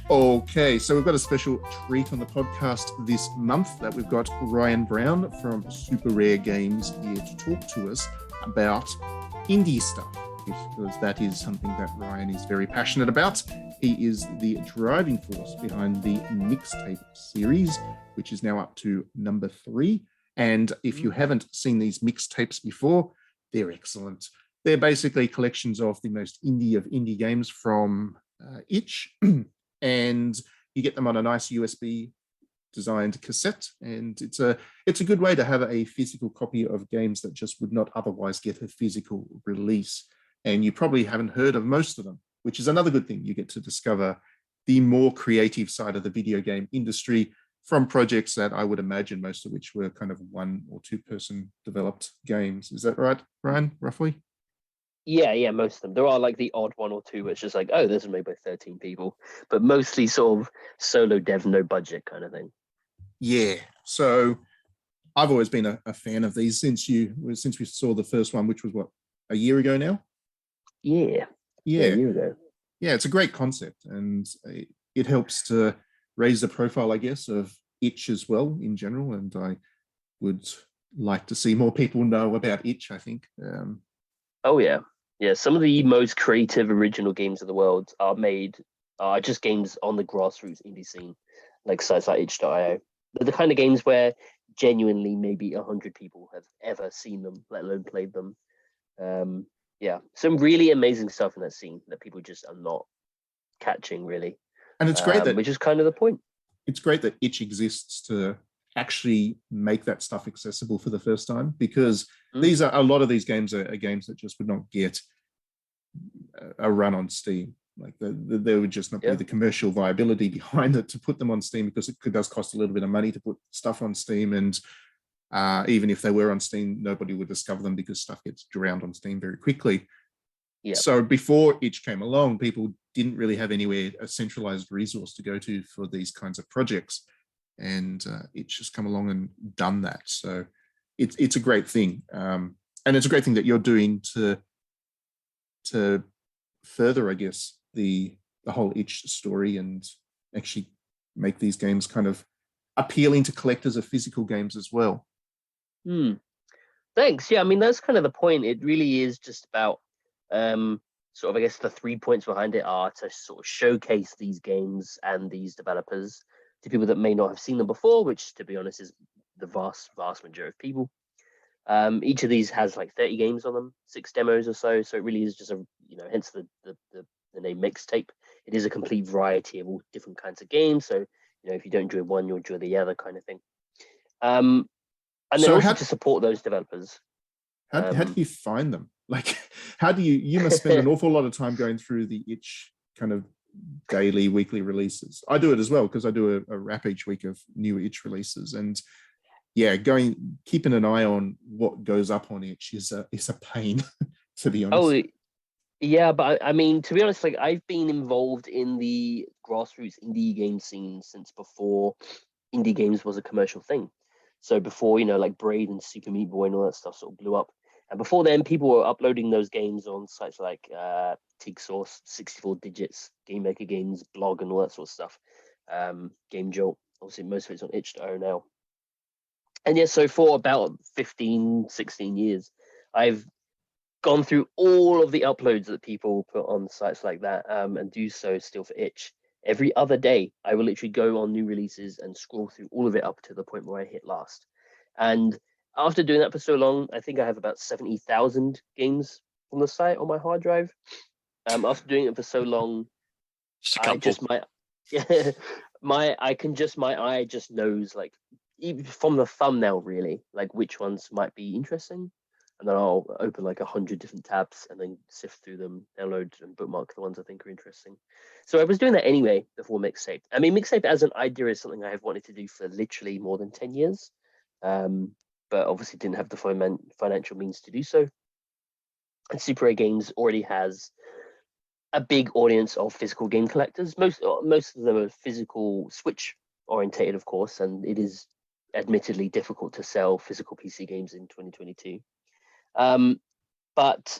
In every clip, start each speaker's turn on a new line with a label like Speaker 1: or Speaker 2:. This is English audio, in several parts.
Speaker 1: Okay, so we've got a special treat on the podcast this month that we've got Ryan Brown from Super Rare Games here to talk to us about indie stuff, because that is something that Ryan is very passionate about. He is the driving force behind the Mixtape series, which is now up to number 3. And if you haven't seen these mixtapes before, they're excellent. They're basically collections of the most indie of indie games from itch. And you get them on a nice USB designed cassette, and it's a good way to have a physical copy of games that just would not otherwise get a physical release. And you probably haven't heard of most of them, which is another good thing. You get to discover the more creative side of the video game industry from projects that I would imagine most of which were kind of 1 or 2 person developed games. Is that right, Ryan, roughly?
Speaker 2: Yeah, most of them. There are like the odd 1 or 2 where it's just like, oh, this is made by 13 people, but mostly sort of solo dev, no budget kind of thing.
Speaker 1: Yeah. So I've always been a fan of these since we saw the first one, which was what, a year ago now?
Speaker 2: Yeah.
Speaker 1: A
Speaker 2: year ago.
Speaker 1: Yeah, it's a great concept, and it helps to raise the profile, I guess, of itch as well in general. And I would like to see more people know about itch, I think.
Speaker 2: Oh yeah. Yeah, some of the most creative original games of the world are just games on the grassroots indie scene, like sites like itch.io. They're the kind of games where genuinely maybe 100 people have ever seen them, let alone played them. Yeah, some really amazing stuff in that scene that people just are not catching, really.
Speaker 1: And it's great
Speaker 2: which is kind of the point.
Speaker 1: It's great that itch exists to actually make that stuff accessible for the first time, because a lot of these games are games that just would not get a run on Steam. Like there would just not be the commercial viability behind it to put them on Steam, because it does cost a little bit of money to put stuff on Steam. And even if they were on Steam, nobody would discover them because stuff gets drowned on Steam very quickly. Yeah. So before itch came along, people didn't really have a centralized resource to go to for these kinds of projects. And itch has come along and done that. So it's a great thing. And it's a great thing that you're doing to further, I guess, the whole itch story, and actually make these games kind of appealing to collectors of physical games as well.
Speaker 2: Thanks. Yeah, I mean, that's kind of the point. It really is just about sort of, I guess, the 3 points behind it are to sort of showcase these games and these developers to people that may not have seen them before, which, to be honest, is the vast majority of people. Each of these has like 30 games on them, 6 demos or so. So it really is just hence the name Mixtape. It is a complete variety of all different kinds of games. So, if you don't enjoy one, you'll enjoy the other kind of thing. And then also to support those developers.
Speaker 1: How do you find them? Like, how do you must spend an awful lot of time going through the itch kind of daily, weekly releases. I do it as well, because I do a wrap each week of new itch releases. And yeah, keeping an eye on what goes up on itch is a pain, to be honest.
Speaker 2: Oh, yeah, but I mean, to be honest, like I've been involved in the grassroots indie game scene since before indie games was a commercial thing. So before, like Braid and Super Meat Boy and all that stuff sort of blew up. And before then, people were uploading those games on sites like Tig Source, 64 Digits, Game Maker Games, Blog, and all that sort of stuff. Game Jolt, obviously most of it's on itch.io now. And yeah, so for about 15, 16 years, I've gone through all of the uploads that people put on sites like that, and do so still for itch. Every other day, I will literally go on new releases and scroll through all of it up to the point where I hit last. And after doing that for so long, I think I have about 70,000 games on the site on my hard drive. After doing it for so long, my eye just knows, like, even from the thumbnail, really, like which ones might be interesting. And then I'll open like 100 different tabs and then sift through them, download and bookmark the ones I think are interesting. So I was doing that anyway before Mixtape. I mean, Mixtape as an idea is something I have wanted to do for literally more than 10 years. But obviously didn't have the financial means to do so. And Super Rare Games already has a big audience of physical game collectors. Most of them are physical Switch orientated, of course, and it is admittedly difficult to sell physical PC games in 2022. But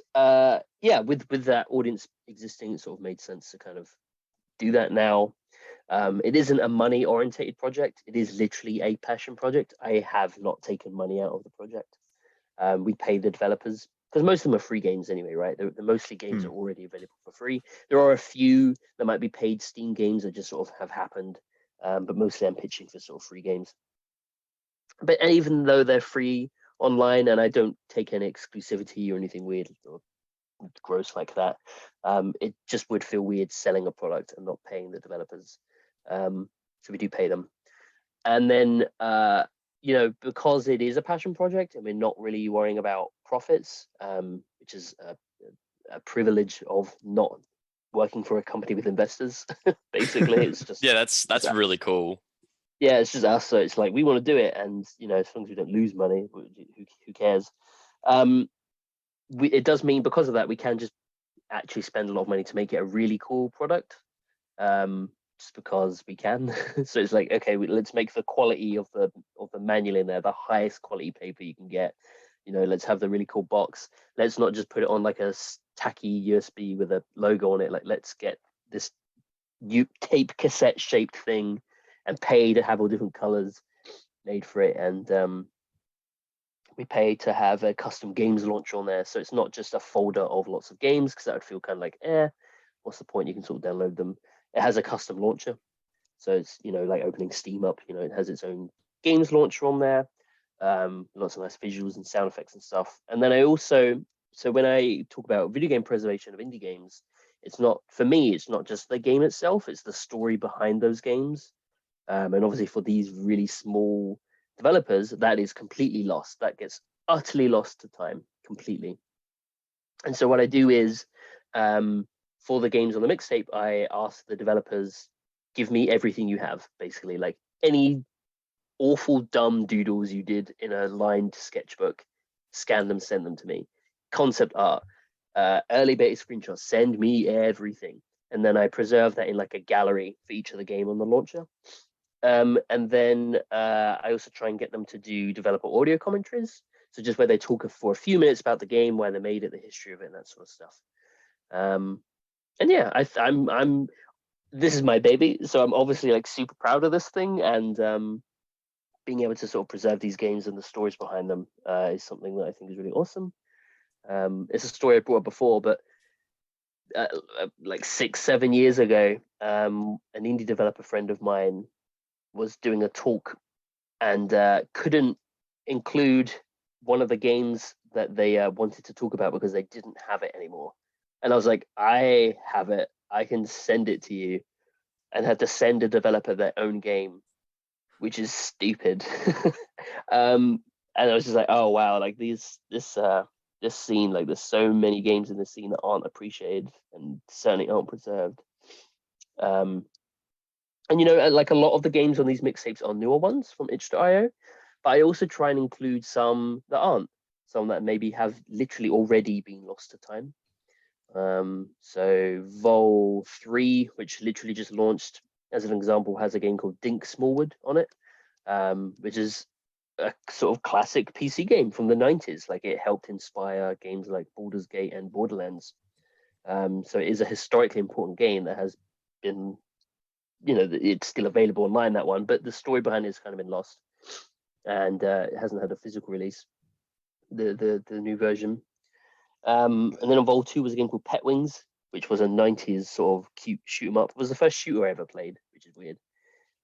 Speaker 2: with that audience existing, it sort of made sense to kind of do that now. It isn't a money-orientated project. It is literally a passion project. I have not taken money out of the project. We pay the developers because most of them are free games anyway, right? They're mostly games that are already available for free. There are a few that might be paid Steam games that just sort of have happened, but mostly I'm pitching for sort of free games. But even though they're free online and I don't take any exclusivity or anything weird or gross like that, it just would feel weird selling a product and not paying the developers. So we do pay them. And then, because it is a passion project and we're not really worrying about profits, which is a privilege of not working for a company with investors. Basically, it's just
Speaker 3: that's really cool.
Speaker 2: Yeah, it's just us. So it's like we want to do it, and as long as we don't lose money, who cares? It does mean because of that we can just actually spend a lot of money to make it a really cool product. Just because we can. So it's like, okay, let's make the quality of the manual in there the highest quality paper you can get. Let's have the really cool box. Let's not just put it on like a tacky USB with a logo on it. Like, let's get this tape cassette shaped thing and pay to have all different colors made for it. And we pay to have a custom games launcher on there. So it's not just a folder of lots of games, because that would feel kind of like, what's the point? You can sort of download them. It has a custom launcher. So it's, like opening Steam up, it has its own games launcher on there. Lots of nice visuals and sound effects and stuff. And then so when I talk about video game preservation of indie games, for me, it's not just the game itself, it's the story behind those games. And obviously for these really small developers, that is completely lost. That gets utterly lost to time completely. And so what I do is, for the games on the mixtape, I ask the developers, give me everything you have, basically, like any awful dumb doodles you did in a lined sketchbook, scan them, send them to me. Concept art, early beta screenshots, send me everything. And then I preserve that in like a gallery for each of the game on the launcher. And then I also try and get them to do developer audio commentaries. So just where they talk for a few minutes about the game, why they made it, the history of it, and that sort of stuff. And yeah, I'm this is my baby, so I'm obviously like super proud of this thing, and being able to sort of preserve these games and the stories behind them is something that I think is really awesome. It's a story I brought up before, but like 6-7 years ago, an indie developer friend of mine was doing a talk and couldn't include one of the games that they wanted to talk about because they didn't have it anymore. And I was like, I have it. I can send it to you. And had to send a developer their own game, which is stupid. And I was just like, oh wow, like this scene, like there's so many games in this scene that aren't appreciated and certainly aren't preserved. And like a lot of the games on these mixtapes are newer ones from itch.io, but I also try and include some that aren't, some that maybe have literally already been lost to time. So Vol 3, which literally just launched as an example, has a game called Dink Smallwood on it, which is a sort of classic PC game from the 90s. Like, it helped inspire games like Baldur's Gate and Borderlands. So it is a historically important game that has been, it's still available online, that one, but the story behind it has kind of been lost, and it hasn't had a physical release, the new version. And then on Vol 2 was a game called Pet Wings, which was a 90s sort of cute shoot 'em up. It was the first shooter I ever played, which is weird.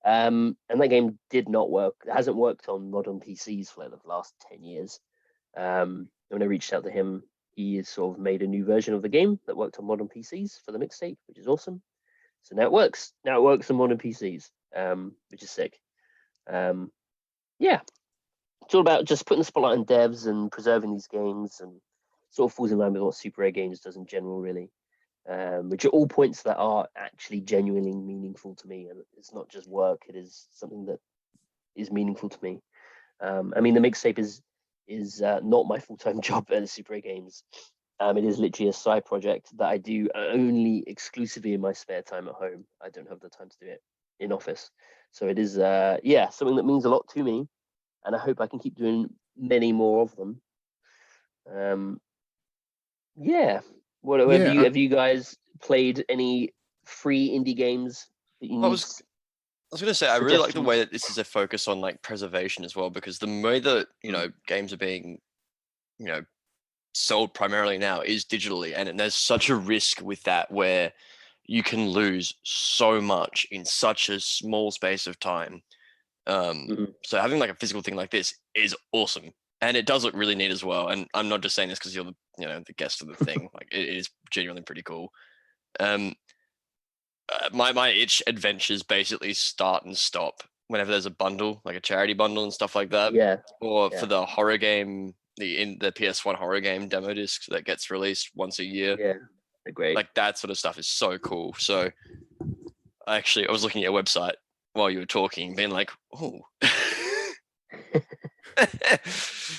Speaker 2: And that game did not work. It hasn't worked on modern PCs for like the last 10 years. When I reached out to him, he has sort of made a new version of the game that worked on modern PCs for the mixtape, which is awesome. So now it works. Now it works on modern PCs, which is sick. Yeah, it's all about just putting the spotlight on devs and preserving these games, and sort of falls in line with what Super Rare Games does in general, really. Which are all points that are actually genuinely meaningful to me, and it's not just work. It is something that is meaningful to me. I mean, the mixtape is not my full-time job at Super Rare Games. It is literally a side project that I do only exclusively in my spare time at home. I don't have the time to do it in office, so it is something that means a lot to me, and I hope I can keep doing many more of them. Have you guys played any free indie games that you need?
Speaker 3: was going to say, I really like the way that this is a focus on like preservation as well, because the way that, games are being, sold primarily now is digitally. And there's such a risk with that where you can lose so much in such a small space of time. So having like a physical thing like this is awesome. And it does look really neat as well. And I'm not just saying this because you're the guest of the thing. Like it is genuinely pretty cool. My itch adventures basically start and stop whenever there's a bundle, like a charity bundle and stuff like that.
Speaker 2: Yeah.
Speaker 3: For the horror game, the PS1 horror game demo disc that gets released once a year.
Speaker 2: Yeah, they're great.
Speaker 3: Like that sort of stuff is so cool. So I was looking at your website while you were talking, being like, oh.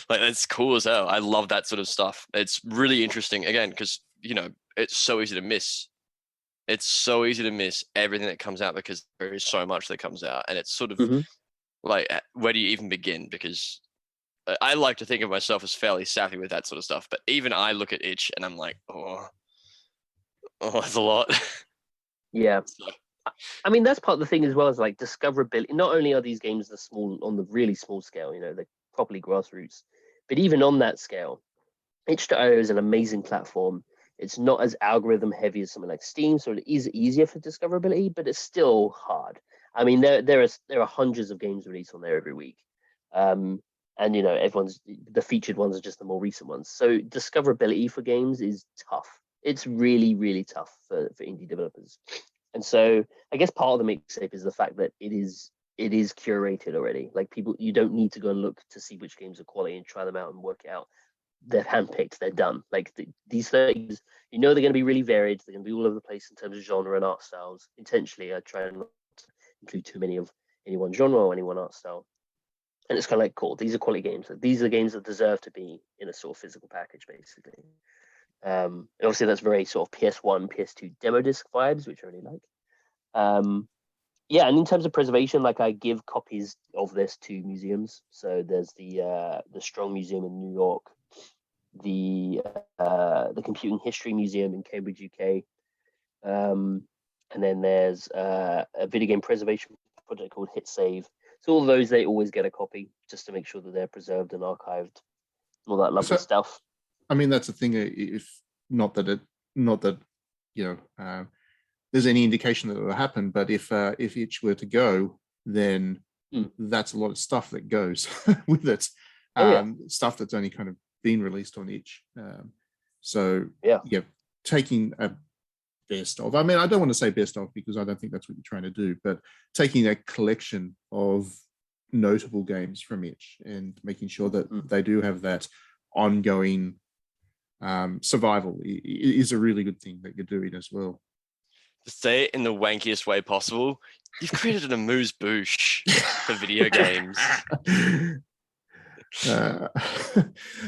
Speaker 3: Like that's cool as hell. I love that sort of stuff. It's really interesting again because it's so easy to miss. It's so easy to miss everything that comes out because there is so much that comes out, and it's sort of like, where do you even begin? Because I like to think of myself as fairly savvy with that sort of stuff, but even I look at itch and I'm like, oh, that's a lot.
Speaker 2: Yeah. So. I mean, that's part of the thing as well, is like discoverability. Not only are these games on the really small scale, they're properly grassroots, but even on that scale, itch.io is an amazing platform. It's not as algorithm heavy as something like Steam, so it is easier for discoverability, but it's still hard. I mean, there are hundreds of games released on there every week. And the featured ones are just the more recent ones. So discoverability for games is tough. It's really, really tough for indie developers. And so I guess part of the mixtape is the fact that it is curated already. Like people, you don't need to go and look to see which games are quality and try them out and work it out. They're handpicked, they're done. Like these things, they're going to be really varied. They're going to be all over the place in terms of genre and art styles. Intentionally, I try not to include too many of any one genre or any one art style. And it's kind of like, cool, these are quality games. These are games that deserve to be in a sort of physical package, basically. Obviously, that's very sort of PS1, PS2 demo disc vibes, which I really like. Yeah, and in terms of preservation, like I give copies of this to museums. So there's the Strong Museum in New York, the Computing History Museum in Cambridge, UK, and then there's a video game preservation project called Hit Save. So all those, they always get a copy just to make sure that they're preserved and archived, all that lovely stuff.
Speaker 1: I mean, that's the thing. If not that there's any indication that it will happen, but if itch were to go, then that's a lot of stuff that goes with it. Stuff that's only kind of been released on itch. Taking a best of. I mean, I don't want to say best of because I don't think that's what you're trying to do, but taking a collection of notable games from itch and making sure that they do have that ongoing survival is a really good thing that you're doing as well.
Speaker 3: To say it in the wankiest way possible, you've created an amuse-bouche for video games.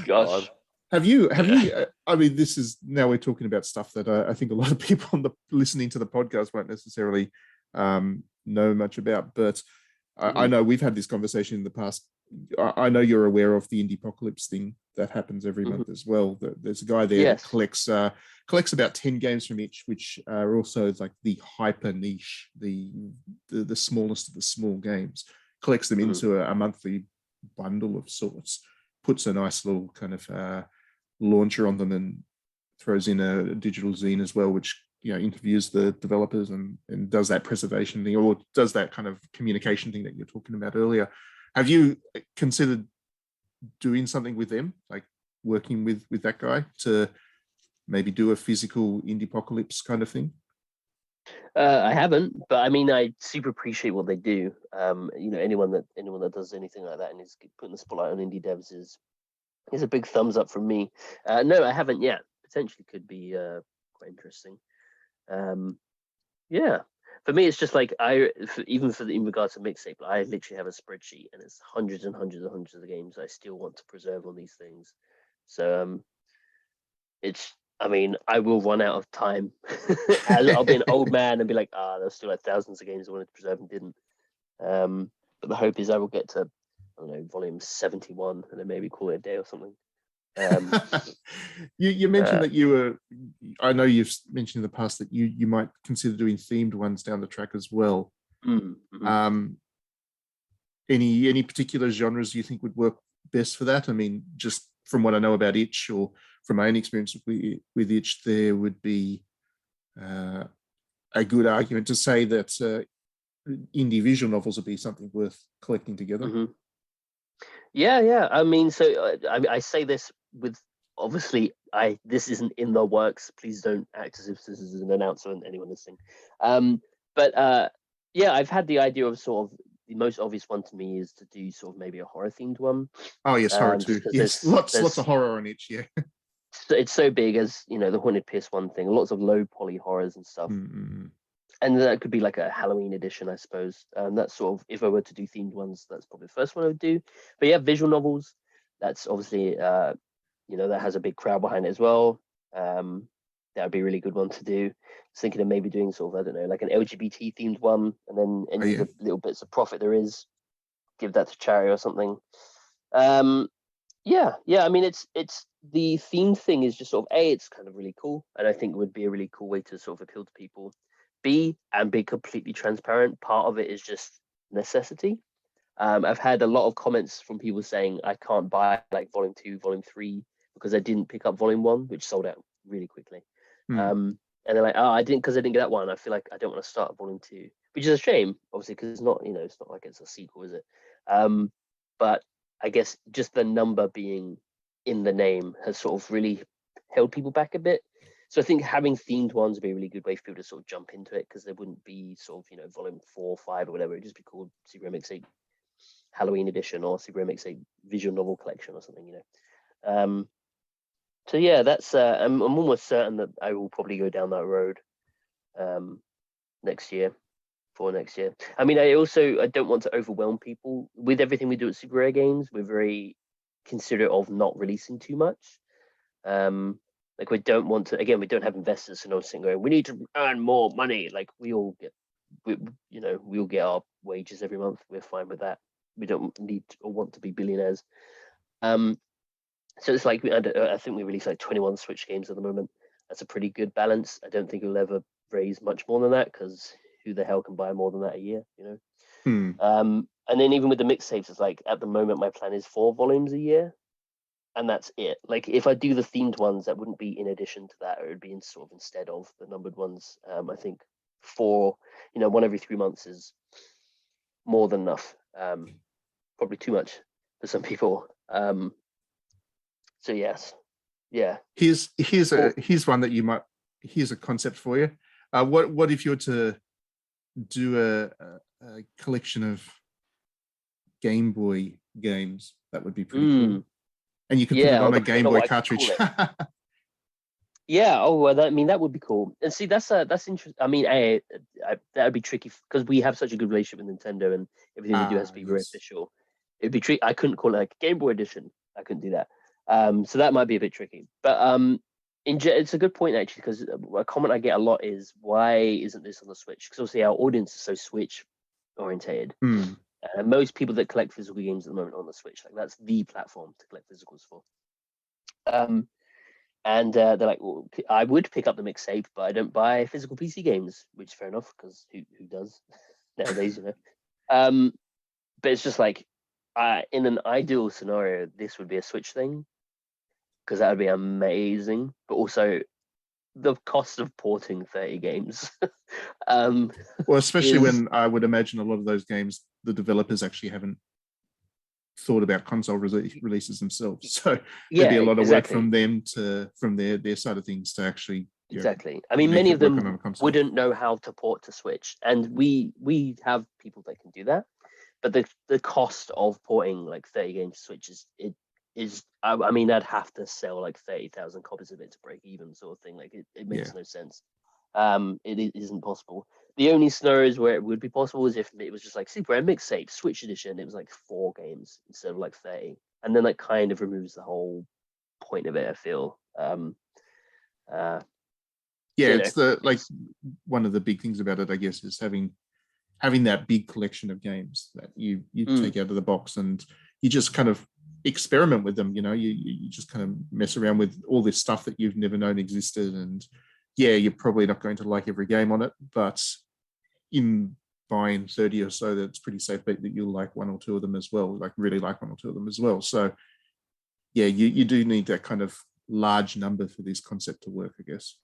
Speaker 2: Gosh.
Speaker 1: Have you? I mean, this is now we're talking about stuff that I think a lot of people listening to the podcast won't necessarily know much about. But I know we've had this conversation in the past. I know you're aware of the Indiepocalypse thing that happens every month as well. There's a guy there that collects about 10 games from each, which are also like the hyper niche, the smallest of the small games. Collects them into a monthly bundle of sorts. Puts a nice little kind of launcher on them and throws in a digital zine as well, which interviews the developers and does that preservation thing, or does that kind of communication thing that you're talking about earlier. Have you considered doing something with them, like working with that guy to maybe do a physical Indiepocalypse kind of thing?
Speaker 2: I haven't, but I mean, I super appreciate what they do. Anyone that does anything like that and is putting the spotlight on indie devs is a big thumbs up from me. No, I haven't yet. Potentially could be quite interesting. Yeah, for me, it's just like in regards to Mixtape, I literally have a spreadsheet and it's hundreds and hundreds and hundreds of the games I still want to preserve on these things. So I mean, I will run out of time. I'll be an old man and be like, there's still like thousands of games I wanted to preserve and didn't. But the hope is I will get to, I don't know, volume 71 and then maybe call it a day or something.
Speaker 1: You mentioned that I know you've mentioned in the past that you might consider doing themed ones down the track as well.
Speaker 2: Mm-hmm.
Speaker 1: Any particular genres you think would work best for that? I mean, just from what I know about Itch, or from my own experience with Itch, there would be a good argument to say that indie visual novels would be something worth collecting together.
Speaker 2: Mm-hmm. Yeah. I mean, so I say this with, obviously, this isn't in the works. Please don't act as if this is an announcement. Anyone listening, but yeah, I've had the idea of sort of the most obvious one to me is to do sort of maybe a horror themed one.
Speaker 1: Oh yes, horror too. Yes, lots of horror on Itch. Yeah,
Speaker 2: it's so big, as you know, the Haunted PS1 thing. Lots of low poly horrors and stuff.
Speaker 1: Mm-hmm.
Speaker 2: And that could be like a Halloween edition, I suppose. That's sort of, if I were to do themed ones, that's probably the first one I would do. But yeah, visual novels. That's obviously, you know, that has a big crowd behind it as well. That would be a really good one to do. I was thinking of maybe doing sort of, I don't know, like an LGBT themed one, and then any of the little bits of profit there is, give that to charity or something. Yeah. I mean, it's the theme thing is just sort of it's kind of really cool, and I think it would be a really cool way to sort of appeal to people. B, and be completely transparent. Part of it is just necessity. I've had a lot of comments from people saying I can't buy like Volume 2, Volume 3 because I didn't pick up Volume 1, which sold out really quickly. And they're like, oh, I didn't get that one. I feel like I don't want to start Volume 2, which is a shame, obviously, because it's not, you know, it's not like it's a sequel, is it? But I guess just the number being in the name has sort of really held people back a bit. So I think having themed ones would be a really good way for people to sort of jump into it, because there wouldn't be sort of, you know, Volume 4 or 5 or whatever. It'd just be called Super Mixtape Halloween Edition or Super Mixtape Visual Novel Collection or something, you know. So yeah, that's I'm almost certain that I will probably go down that road next year. I mean, I don't want to overwhelm people with everything we do at Super Rare Games. We're very considerate of not releasing too much. Like, we don't want to, again, we don't have investors, so no one's going, we need to earn more money. Like, we all get our wages every month. We're fine with that. We don't need or want to be billionaires. So it's like, I think we release like 21 Switch games at the moment. That's a pretty good balance. I don't think we'll ever raise much more than that, because who the hell can buy more than that a year, you know? And then even with the mixtapes, it's like, at the moment, my plan is 4 volumes a year. And that's it. Like, if I do the themed ones, that wouldn't be in addition to that, or it would be in sort of instead of the numbered ones. I think 4, you know, 1 every 3 months is more than enough. Probably too much for some people. So yes, yeah.
Speaker 1: Here's one that you might. Here's a concept for you. What if you were to do a collection of Game Boy games? That would be pretty cool. And you could put it on a Game Boy cartridge.
Speaker 2: Yeah. Oh, well, that would be cool. And see, that's interesting. I mean, that would be tricky because we have such a good relationship with Nintendo, and everything we do has to be very official. It'd be tricky. I couldn't call it like Game Boy Edition. I couldn't do that. So that might be a bit tricky. But it's a good point, actually, because a comment I get a lot is, why isn't this on the Switch? Because obviously our audience is so Switch orientated. Most people that collect physical games at the moment are on the Switch. Like, that's the platform to collect physicals for. And they're like, well, I would pick up the mixtape, but I don't buy physical PC games, which is fair enough, because who does nowadays, you know? But it's just like, in an ideal scenario, this would be a Switch thing, because that would be amazing. But also, the cost of porting 30 games.
Speaker 1: Well, especially when I would imagine a lot of those games, the developers actually haven't thought about console releases themselves. So there'd be a lot of work from them from their side of things to actually.
Speaker 2: Exactly. I mean, many of them wouldn't know how to port to Switch, and we have people that can do that. But the cost of porting like 30 games to Switch is I mean, I'd have to sell like 30,000 copies of it to break even, sort of thing. Like, it makes no sense. It isn't possible. The only scenarios where it would be possible is if it was just like Super Rare Mixtape Switch Edition. It was like 4 games instead of like 30, and then that kind of removes the whole point of it, I feel.
Speaker 1: It's one of the big things about it, I guess, is having that big collection of games that you take out of the box, and you just kind of experiment with them. You know, you just kind of mess around with all this stuff that you've never known existed, and you're probably not going to like every game on it, but in buying 30 or so, that it's pretty safe bet that you'll like one or two of them as well, like really like one or two of them as well. So yeah, you do need that kind of large number for this concept to work, I guess.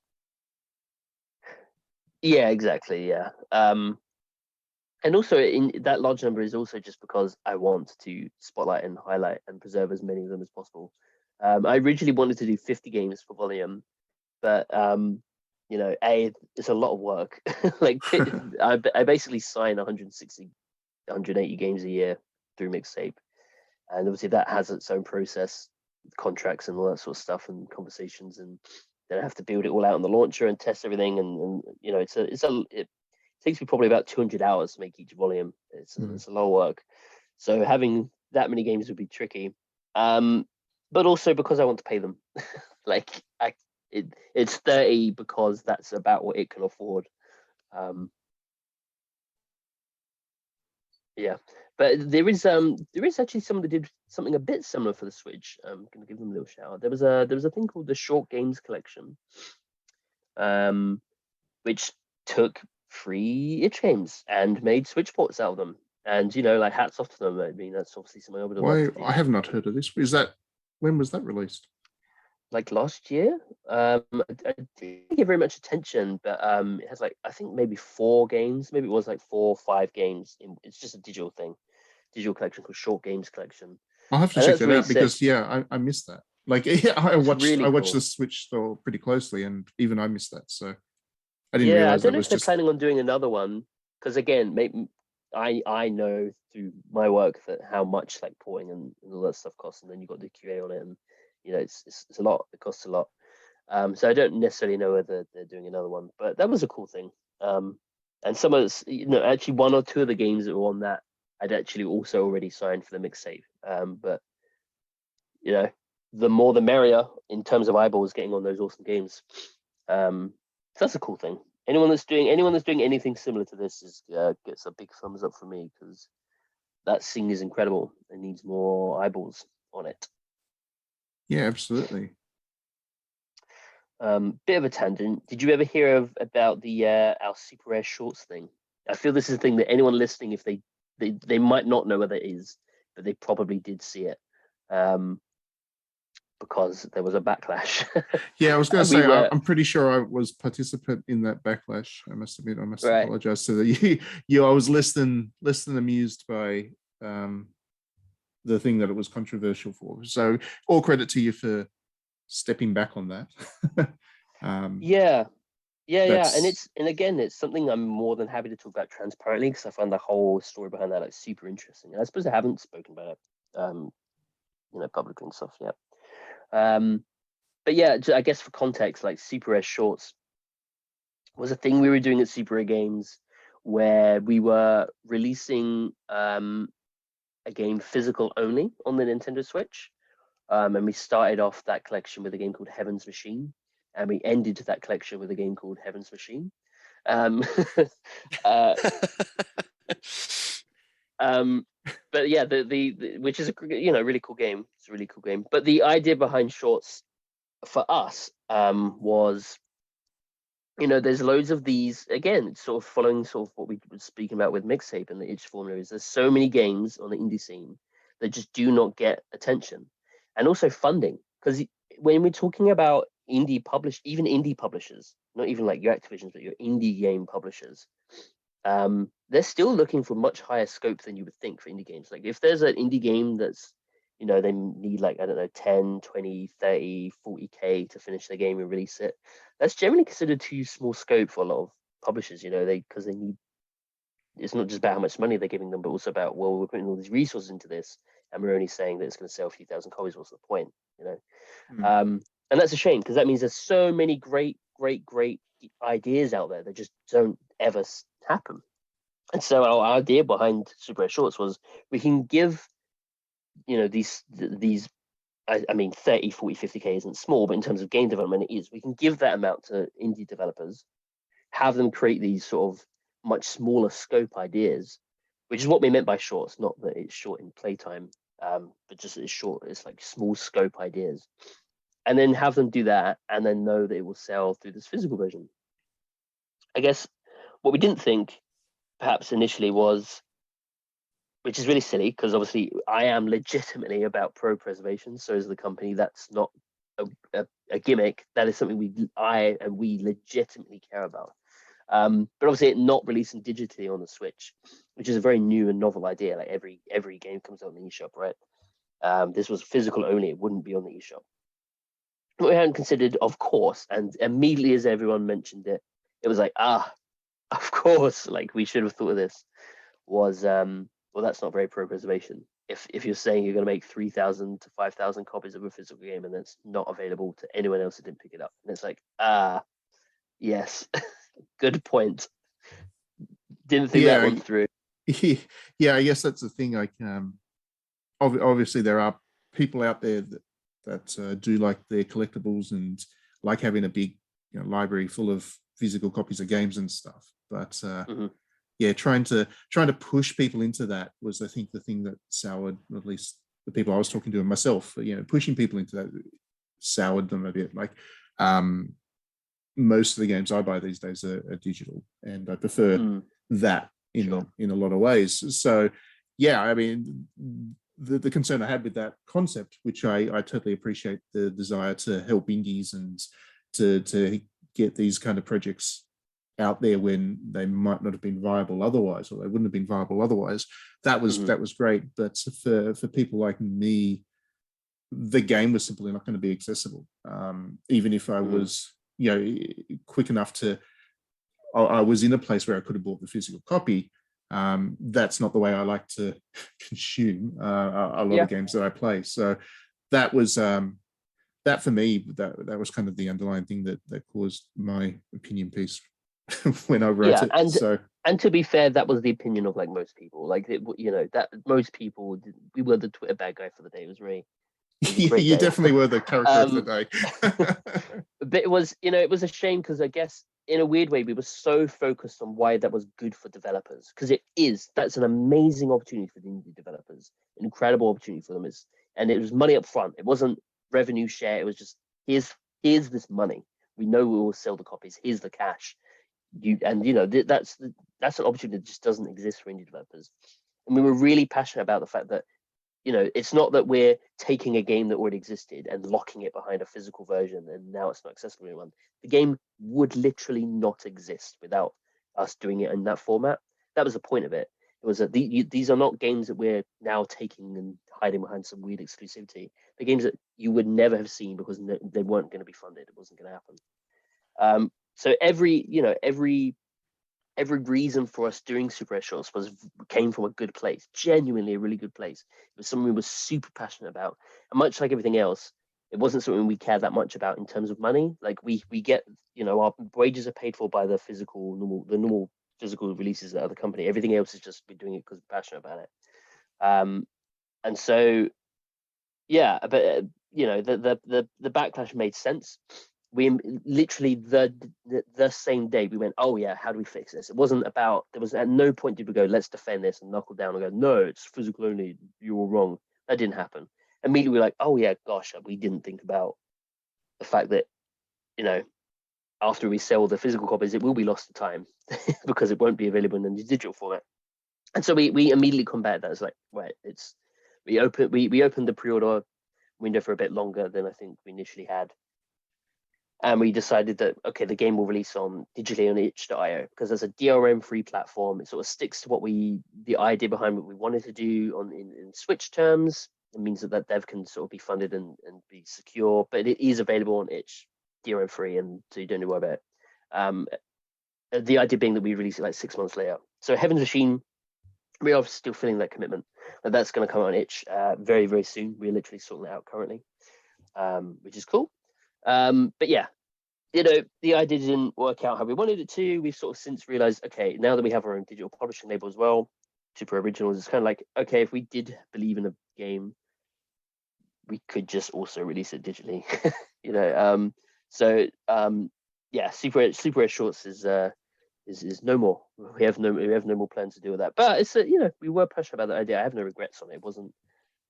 Speaker 2: Yeah, exactly. Yeah. And also in that large number is also just because I want to spotlight and highlight and preserve as many of them as possible. I originally wanted to do 50 games for volume, but it's a lot of work. Like I basically sign 160, 180 games a year through Mixtape, and obviously that has its own process, contracts and all that sort of stuff, and conversations, and then I have to build it all out on the launcher and test everything, and it takes me probably about 200 hours to make each volume. It's a lot of work. So having that many games would be tricky. But also because I want to pay them. Like it's 30 because that's about what it can afford. Yeah. But there is actually someone that did something a bit similar for the Switch. I'm gonna give them a little shout out. There was a thing called the Short Games Collection, which took free itch games and made Switch ports out of them. And like hats off to them. I mean, that's obviously something I would have
Speaker 1: Why,
Speaker 2: loved to do.
Speaker 1: I have not heard of this. When was that released?
Speaker 2: Like last year. I didn't give very much attention, but it has like I think maybe 4 games. Maybe it was like 4 or 5 games. It's just a digital thing, digital collection called Short Games Collection.
Speaker 1: I'll have to check that out because I missed that. Like I watched the Switch store pretty closely, and even I missed that. So I didn't realize
Speaker 2: I don't know
Speaker 1: was
Speaker 2: if they're planning on doing another one, because again, maybe I know through my work that how much like porting and all that stuff costs, and then you've got the QA on it, and it's a lot. It costs a lot. So I don't necessarily know whether they're doing another one, but that was a cool thing. And some of actually 1 or 2 of the games that were on that I'd actually also already signed for the Mixtape. But the more the merrier in terms of eyeballs getting on those awesome games. So that's a cool thing. Anyone that's doing anything similar to this gets a big thumbs up for me, because that scene is incredible. It needs more eyeballs on it.
Speaker 1: Yeah, absolutely.
Speaker 2: Bit of a tangent. Did you ever hear about the our Super Rare Shorts thing? I feel this is a thing that anyone listening, if they might not know what it is, but they probably did see it. Because there was a backlash.
Speaker 1: Yeah, I was going to say, I'm pretty sure I was participant in that backlash. I must admit, I must apologize to you. I was less than amused by the thing that it was controversial for. So all credit to you for stepping back on that.
Speaker 2: Yeah. And again, it's something I'm more than happy to talk about transparently, because I find the whole story behind that like super interesting. And I suppose I haven't spoken about it, publicly and stuff yet. But yeah, I guess for context, like Super Rare Shorts was a thing we were doing at Super Rare Games, where we were releasing a game physical only on the Nintendo Switch. And we started off that collection with a game called Heaven's Machine, and we ended that collection with a game called Heaven's Machine. But yeah, the which is a really cool game. It's a really cool game. But the idea behind Shorts for us was, there's loads of these. Again, sort of following sort of what we were speaking about with Mixtape and the itch formula. Is there's so many games on the indie scene that just do not get attention, and also funding. Because when we're talking about even indie publishers, not even like your Activisions, but your indie game publishers, they're still looking for much higher scope than you would think for indie games. Like if there's an indie game that's, they need like, I don't know, 10, 20, 30, 40K to finish their game and release it. That's generally considered too small scope for a lot of publishers, because they need, it's not just about how much money they're giving them, but also about, well, we're putting all these resources into this and we're only saying that it's going to sell a few thousand copies. What's the point, And that's a shame, because that means there's so many great ideas out there that just don't ever happen. And so our idea behind Super Rare Shorts was we can give, these I mean 30, 40, 50K isn't small, but in terms of game development it is. We can give that amount to indie developers, have them create these sort of much smaller scope ideas, which is what we meant by shorts, not that it's short in playtime, but just it's short, it's like small scope ideas. And then have them do that and then know that it will sell through this physical version. I guess what we didn't think perhaps initially was, which is really silly because obviously I am legitimately about pro preservation. So is the company. That's not a gimmick. That is something we legitimately care about. But obviously, it not releasing digitally on the Switch, which is a very new and novel idea. Like every game comes out in the eShop, right? This was physical only; it wouldn't be on the eShop. What we hadn't considered, of course, and immediately as everyone mentioned it, it was like, of course, like we should have thought of this. Was well, that's not very pro preservation. If you're saying you're going to make 3,000 to 5,000 copies of a physical game and it's not available to anyone else who didn't pick it up, and it's like, yes, good point. Didn't think that one through.
Speaker 1: Yeah, I guess that's the thing. Like, obviously there are people out there that do like their collectibles and like having a big library full of physical copies of games and stuff. But yeah, trying to push people into that was, I think, the thing that soured at least the people I was talking to and myself. Pushing people into that soured them a bit. Like, most of the games I buy these days are digital, and I prefer that in a lot of ways. So, yeah, I mean, the concern I had with that concept, which I totally appreciate, the desire to help indies and to get these kind of projects out there when they might not have been viable otherwise, or they wouldn't have been viable otherwise. That was great. But for people like me, the game was simply not going to be accessible. Even if I was quick enough I was in a place where I could have bought the physical copy. That's not the way I like to consume a lot of games that I play. So that was that for me, that was kind of the underlying thing that caused my opinion piece when I wrote it.
Speaker 2: And to be fair, that was the opinion of like most people. Like that most people, we were the Twitter bad guy for the day. It was really.
Speaker 1: You definitely were the character of the day.
Speaker 2: But it was a shame because I guess in a weird way we were so focused on why that was good for developers, because that's an amazing opportunity for the indie developers, an incredible opportunity for them. And it was money up front. It wasn't revenue share. It was just here's this money. We know we will sell the copies. Here's the cash. That's an opportunity that just doesn't exist for indie developers. And we were really passionate about the fact that it's not that we're taking a game that already existed and locking it behind a physical version and now it's not accessible to anyone. The game would literally not exist without us doing it in that format. That was the point of it. It was that these are not games that we're now taking and hiding behind some weird exclusivity. The games that you would never have seen because they weren't going to be funded. It wasn't going to happen. So every reason for us doing Super Air Shorts came from a good place, genuinely a really good place. It was something we were super passionate about, and much like everything else, it wasn't something we cared that much about in terms of money. Like we get, our wages are paid for by the normal physical releases at other company. Everything else is just we're doing it because we're passionate about it. And so, yeah, but the backlash made sense. We literally the same day we went, oh yeah, how do we fix this? It wasn't about, there was at no point did we go, let's defend this and knuckle down and go, no, it's physical only, you were wrong. That didn't happen. Immediately we were like, oh yeah, gosh, we didn't think about the fact that, after we sell the physical copies, it will be lost to time because it won't be available in the digital format. And so we immediately combated that. It's like, right, we opened the pre-order window for a bit longer than I think we initially had. And we decided that, okay, the game will release digitally on itch.io because there's a DRM-free platform. It sort of sticks to the idea behind what we wanted to do in Switch terms. It means that dev can sort of be funded and be secure, but it is available on itch, DRM-free, and so you don't need to worry about it. The idea being that we release it like 6 months later. So Heaven's Machine, we are still feeling that commitment. And that's going to come out on itch very, very soon. We're literally sorting it out currently, which is cool. But yeah, the idea didn't work out how we wanted it to. We've sort of since realized, okay, now that we have our own digital publishing label as well, Super Originals, it's kind of like, okay, if we did believe in a game, we could just also release it digitally, yeah, Super Air Shorts is no more. We have no more plans to do with that. But it's we were passionate about that idea. I have no regrets on it. It wasn't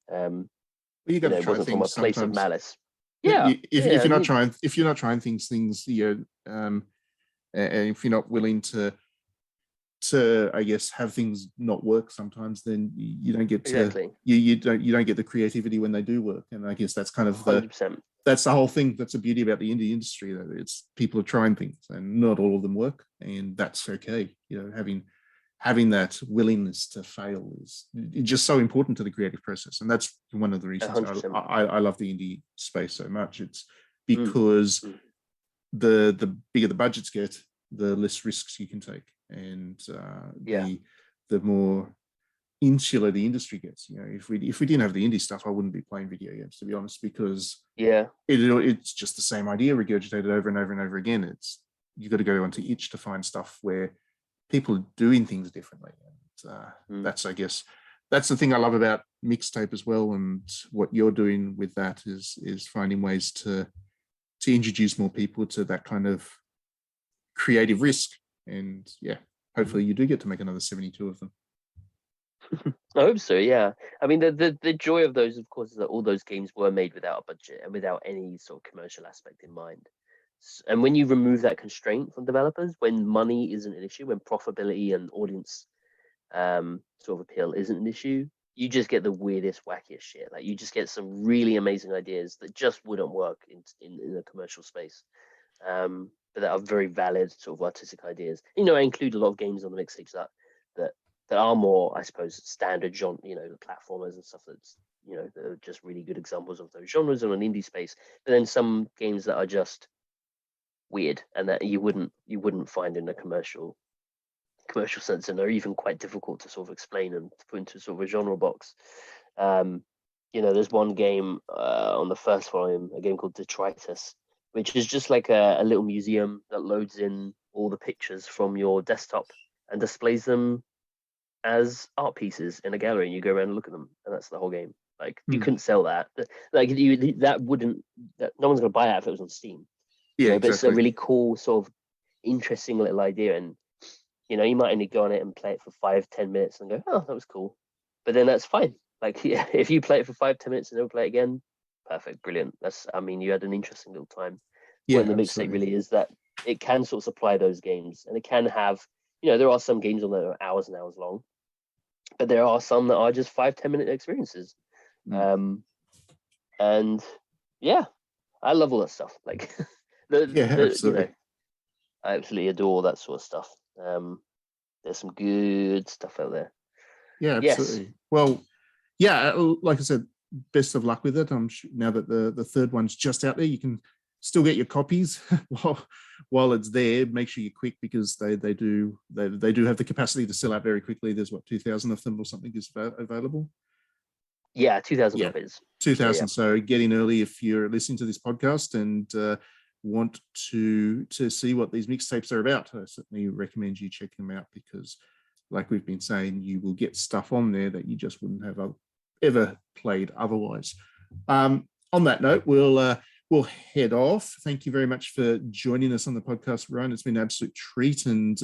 Speaker 1: you got to try
Speaker 2: wasn't
Speaker 1: things
Speaker 2: from a place
Speaker 1: sometimes.
Speaker 2: of malice. Yeah.
Speaker 1: If you're not trying things, and if you're not willing to to, I guess, have things not work sometimes, then you don't get to
Speaker 2: Exactly.
Speaker 1: you don't get the creativity when they do work. And I guess that's kind of
Speaker 2: 100%.
Speaker 1: that's the whole thing. That's the beauty about the indie industry, that it's people are trying things and not all of them work, and that's okay. Having that willingness to fail is just so important to the creative process, and that's one of the reasons I love the indie space so much. It's because the bigger the budgets get, the less risks you can take, and the more insular the industry gets. If we didn't have the indie stuff, I wouldn't be playing video games, to be honest, because it's just the same idea regurgitated over and over and over again. It's you got to go onto itch to find stuff where people are doing things differently, and that's, I guess, that's the thing I love about Mixtape as well, and what you're doing with that is finding ways to introduce more people to that kind of creative risk. And hopefully you do get to make another 72 of them.
Speaker 2: I hope so. Yeah, I mean, the joy of those, of course, is that all those games were made without a budget and without any sort of commercial aspect in mind. And when you remove that constraint from developers, when money isn't an issue, when profitability and audience sort of appeal isn't an issue, you just get the weirdest, wackiest shit. Like, you just get some really amazing ideas that just wouldn't work in a commercial space, but that are very valid sort of artistic ideas. I include a lot of games on the Mixtapes that are more, I suppose, standard genre, platformers and stuff that's, that are just really good examples of those genres on an indie space. But then some games that are just weird and that you wouldn't find in a commercial sense, and are even quite difficult to sort of explain and put into sort of a genre box. There's one game on the first volume, a game called Detritus, which is just like a little museum that loads in all the pictures from your desktop and displays them as art pieces in a gallery, and you go around and look at them, and that's the whole game. Like, you couldn't sell that. Like, no one's gonna buy that if it was on Steam.
Speaker 1: Yeah,
Speaker 2: but it's a really cool, sort of interesting little idea, and you might only go on it and play it for 5-10 minutes and go, oh, that was cool, but then that's fine. Like, if you play it for 5-10 minutes and never play it again, perfect, brilliant. You had an interesting little time. When the Mixtape really is that it can sort of supply those games, and it can have, there are some games on that are hours and hours long, but there are some that are just 5-10 minute experiences. And I love all that stuff. Like,
Speaker 1: absolutely.
Speaker 2: I absolutely adore all that sort of stuff. There's some good stuff out there.
Speaker 1: Yeah, absolutely. Yes. Well, like I said, best of luck with it. I'm sure now that the third one's just out there, you can still get your copies while it's there. Make sure you're quick, because they do have the capacity to sell out very quickly. There's 2,000 of them or something is available.
Speaker 2: 2,000 copies.
Speaker 1: 2,000. So get in early if you're listening to this podcast and want to see what these mixtapes are about. I certainly recommend you check them out, because, like we've been saying, you will get stuff on there that you just wouldn't have ever played otherwise. On that note, we'll head off. Thank you very much for joining us on the podcast, Ryan. It's been an absolute treat, and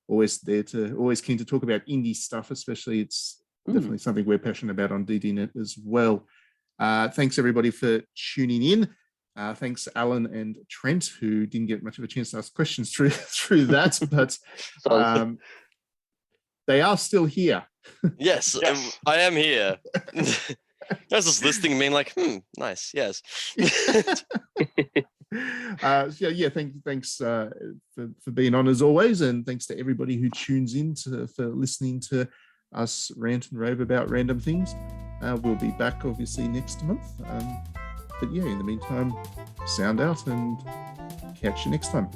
Speaker 1: always keen to talk about indie stuff, especially. It's definitely something we're passionate about on DDNet as well. Thanks everybody for tuning in. Thanks Alan and Trent, who didn't get much of a chance to ask questions through that, but they are still here.
Speaker 3: Yes. I am here. I was just listening and being like, nice, yes. Thanks for being on as always, and thanks to everybody who tunes in for listening to us rant and rave about random things. We'll be back obviously next month, but in the meantime, sound out and catch you next time.